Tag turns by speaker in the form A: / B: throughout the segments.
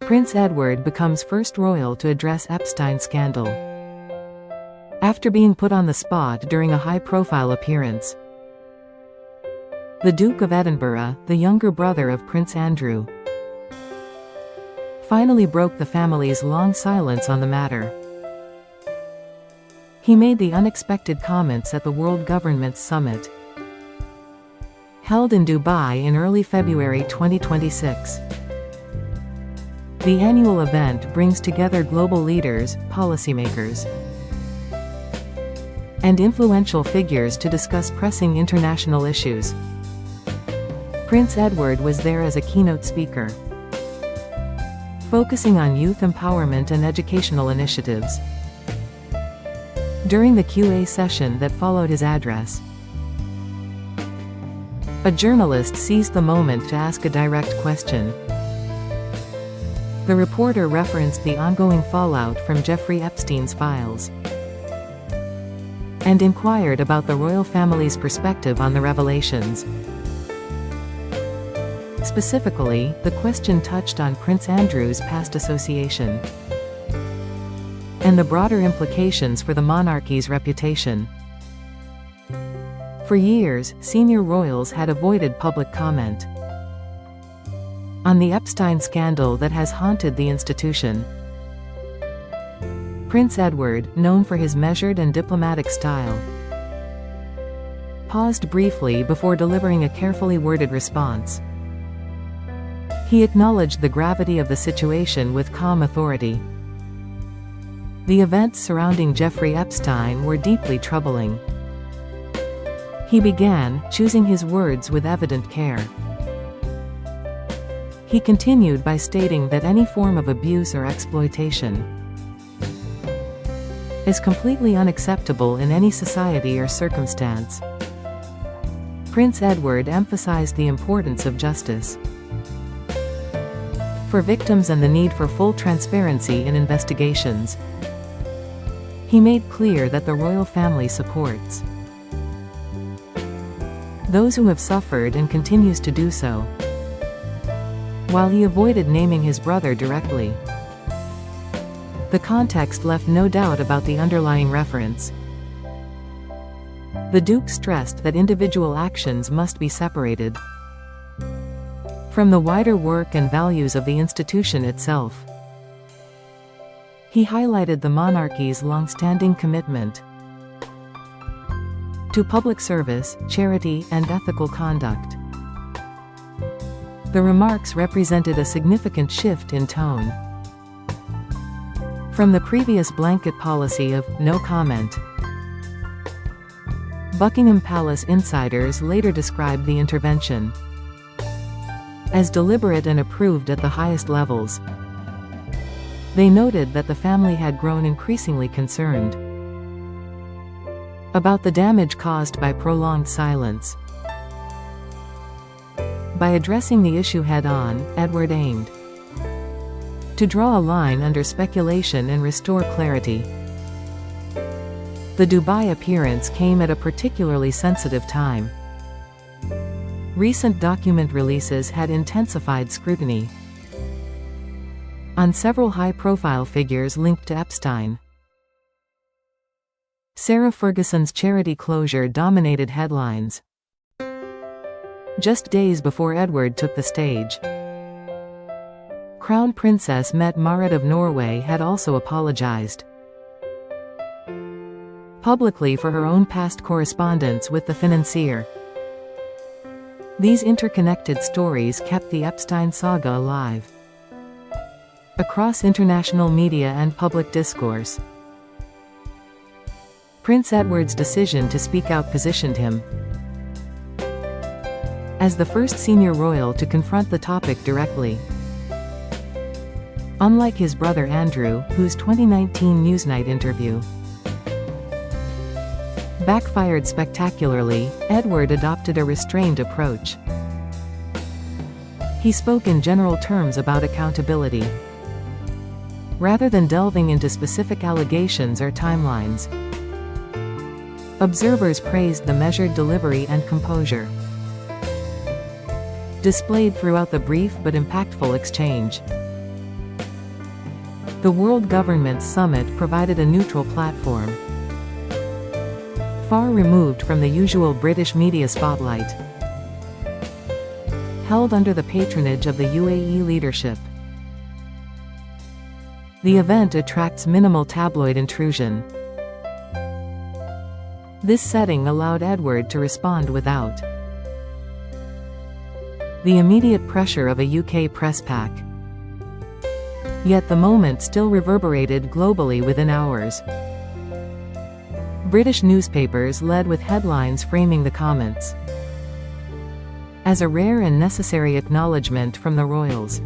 A: Prince Edward becomes first royal to address Epstein scandal. After being put on the spot during a high-profile appearance, the Duke of Edinburgh, the younger brother of Prince Andrew, finally broke the family's long silence on the matter. He made the unexpected comments at the World Government Summit, held in Dubai in early February 2026. The annual event brings together global leaders, policymakers, and influential figures to discuss pressing international issues. Prince Edward was there as a keynote speaker, focusing on youth empowerment and educational initiatives. During the Q&A session that followed his address, a journalist seized the moment to ask a direct question. The reporter referenced the ongoing fallout from Jeffrey Epstein's files, and inquired about the royal family's perspective on the revelations. Specifically, the question touched on Prince Andrew's past association and the broader implications for the monarchy's reputation. For years, senior royals had avoided public comment on the Epstein scandal that has haunted the institution. Prince Edward, known for his measured and diplomatic style, paused briefly before delivering a carefully worded response. He acknowledged the gravity of the situation with calm authority. The events surrounding Jeffrey Epstein were deeply troubling. He began, choosing his words with evident care. He continued by stating that any form of abuse or exploitation is completely unacceptable in any society or circumstance. Prince Edward emphasized the importance of justice for victims and the need for full transparency in investigations. He made clear that the royal family supports those who have suffered and continues to do so, while he avoided naming his brother directly. The context left no doubt about the underlying reference. The Duke stressed that individual actions must be separated from the wider work and values of the institution itself. He highlighted the monarchy's long-standing commitment to public service, charity, and ethical conduct. The remarks represented a significant shift in tone from the previous blanket policy of no comment. Buckingham Palace insiders later described the intervention as deliberate and approved at the highest levels. They noted that the family had grown increasingly concerned about the damage caused by prolonged silence. By addressing the issue head-on, Edward aimed to draw a line under speculation and restore clarity. The Dubai appearance came at a particularly sensitive time. Recent document releases had intensified scrutiny on several high-profile figures linked to Epstein. Sarah Ferguson's charity closure dominated headlines just days before Edward took the stage. Crown Princess Mette Marit of Norway had also apologized publicly for her own past correspondence with the financier. These interconnected stories kept the Epstein saga alive across international media and public discourse. Prince Edward's decision to speak out positioned him as the first senior royal to confront the topic directly. Unlike his brother Andrew, whose 2019 Newsnight interview backfired spectacularly, Edward adopted a restrained approach. He spoke in general terms about accountability, rather than delving into specific allegations or timelines. Observers praised the measured delivery and composure displayed throughout the brief but impactful exchange. The World Government Summit provided a neutral platform, far removed from the usual British media spotlight. Held under the patronage of the UAE leadership, the event attracts minimal tabloid intrusion. This setting allowed Edward to respond without the immediate pressure of a UK press pack. Yet the moment still reverberated globally within hours. British newspapers led with headlines framing the comments as a rare and necessary acknowledgement from the royals.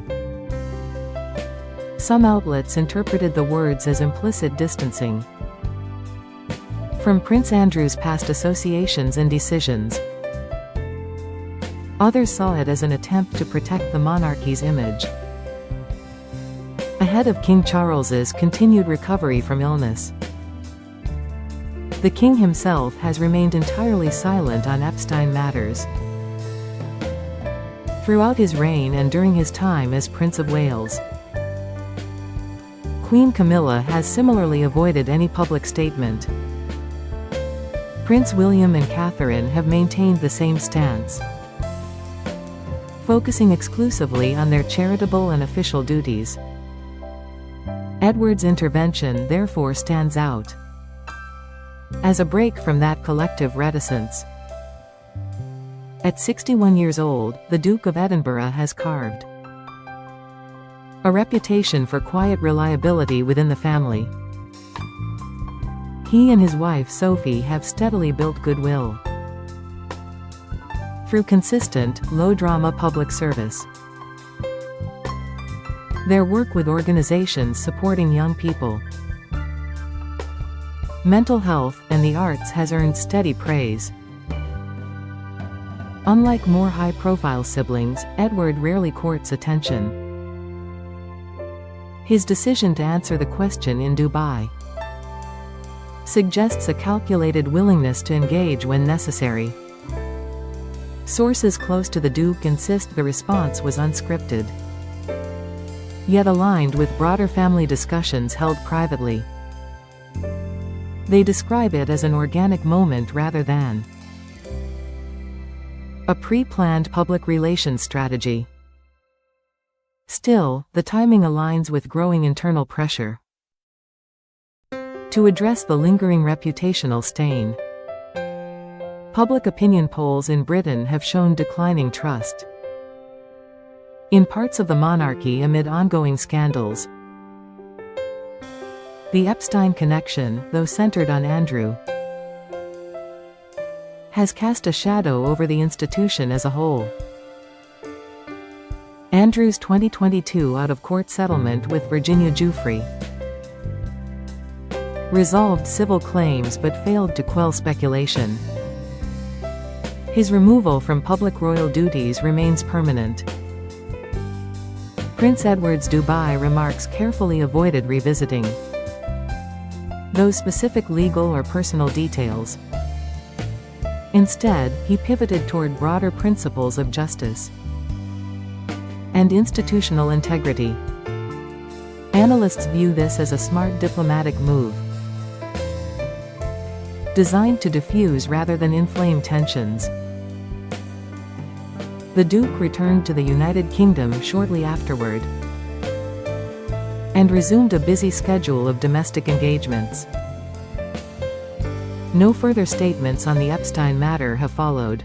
A: Some outlets interpreted the words as implicit distancing from Prince Andrew's past associations and decisions. Others saw it as an attempt to protect the monarchy's image ahead of King Charles's continued recovery from illness. The king himself has remained entirely silent on Epstein matters throughout his reign and during his time as Prince of Wales. Queen Camilla has similarly avoided any public statement. Prince William and Catherine have maintained the same stance, focusing exclusively on their charitable and official duties. Edward's intervention therefore stands out as a break from that collective reticence. At 61 years old, the Duke of Edinburgh has carved a reputation for quiet reliability within the family. He and his wife Sophie have steadily built goodwill through consistent, low-drama public service. Their work with organizations supporting young people, mental health, and the arts has earned steady praise. Unlike more high-profile siblings, Edward rarely courts attention. His decision to answer the question in Dubai suggests a calculated willingness to engage when necessary. Sources close to the Duke insist the response was unscripted, yet aligned with broader family discussions held privately. They describe it as an organic moment rather than a pre-planned public relations strategy. Still, the timing aligns with growing internal pressure to address the lingering reputational stain. Public opinion polls in Britain have shown declining trust in parts of the monarchy amid ongoing scandals. The Epstein connection, though centered on Andrew, has cast a shadow over the institution as a whole. Andrew's 2022 out-of-court settlement with Virginia Giuffre resolved civil claims but failed to quell speculation. His removal from public royal duties remains permanent. Prince Edward's Dubai remarks carefully avoided revisiting those specific legal or personal details. Instead, he pivoted toward broader principles of justice and institutional integrity. Analysts view this as a smart diplomatic move, designed to diffuse rather than inflame tensions. The Duke returned to the United Kingdom shortly afterward and resumed a busy schedule of domestic engagements. No further statements on the Epstein matter have followed.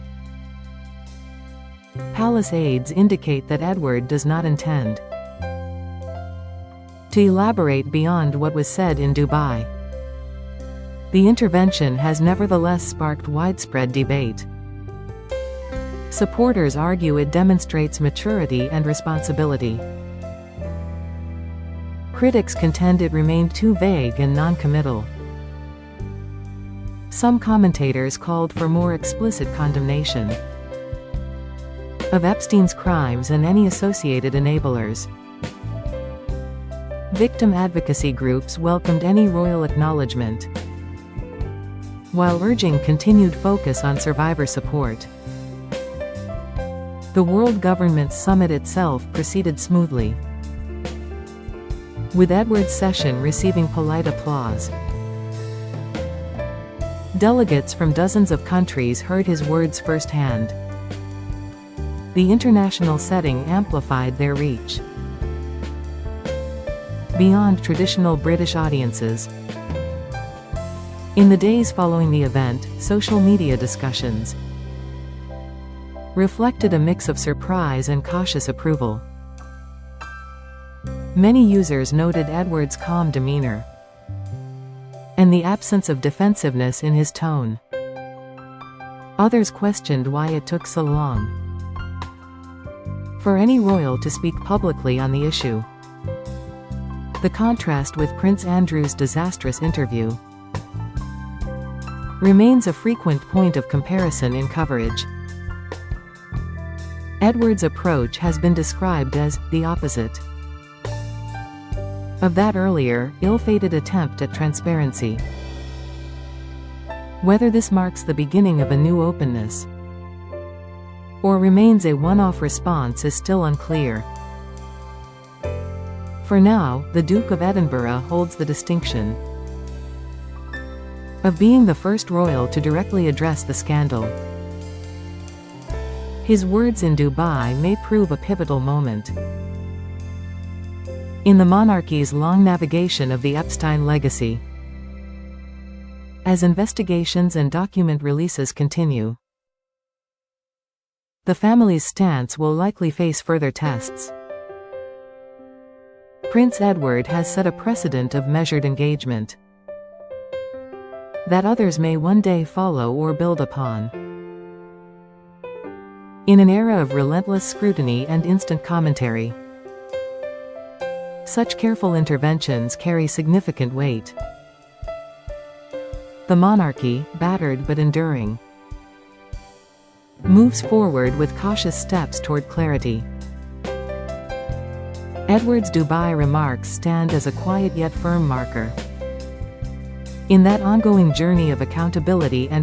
A: Palace aides indicate that Edward does not intend to elaborate beyond what was said in Dubai. The intervention has nevertheless sparked widespread debate. Supporters argue it demonstrates maturity and responsibility. Critics contend it remained too vague and non-committal. Some commentators called for more explicit condemnation of Epstein's crimes and any associated enablers. Victim advocacy groups welcomed any royal acknowledgement, while urging continued focus on survivor support. The World Government Summit itself proceeded smoothly. with Edward's session receiving polite applause. Delegates from dozens of countries heard his words firsthand. The international setting amplified their reach beyond traditional British audiences. In the days following the event, social media discussions reflected a mix of surprise and cautious approval. Many users noted Edward's calm demeanor and the absence of defensiveness in his tone. Others questioned why it took so long for any royal to speak publicly on the issue. The contrast with Prince Andrew's disastrous interview remains a frequent point of comparison in coverage. Edward's approach has been described as the opposite of that earlier, ill-fated attempt at transparency. Whether this marks the beginning of a new openness or remains a one-off response is still unclear. For now, the Duke of Edinburgh holds the distinction of being the first royal to directly address the scandal. His words in Dubai may prove a pivotal moment in the monarchy's long navigation of the Epstein legacy. As investigations and document releases continue, the family's stance will likely face further tests. Prince Edward has set a precedent of measured engagement that others may one day follow or build upon. In an era of relentless scrutiny and instant commentary, such careful interventions carry significant weight. The monarchy, battered but enduring, moves forward with cautious steps toward clarity. Edward's Dubai remarks stand as a quiet yet firm marker in that ongoing journey of accountability and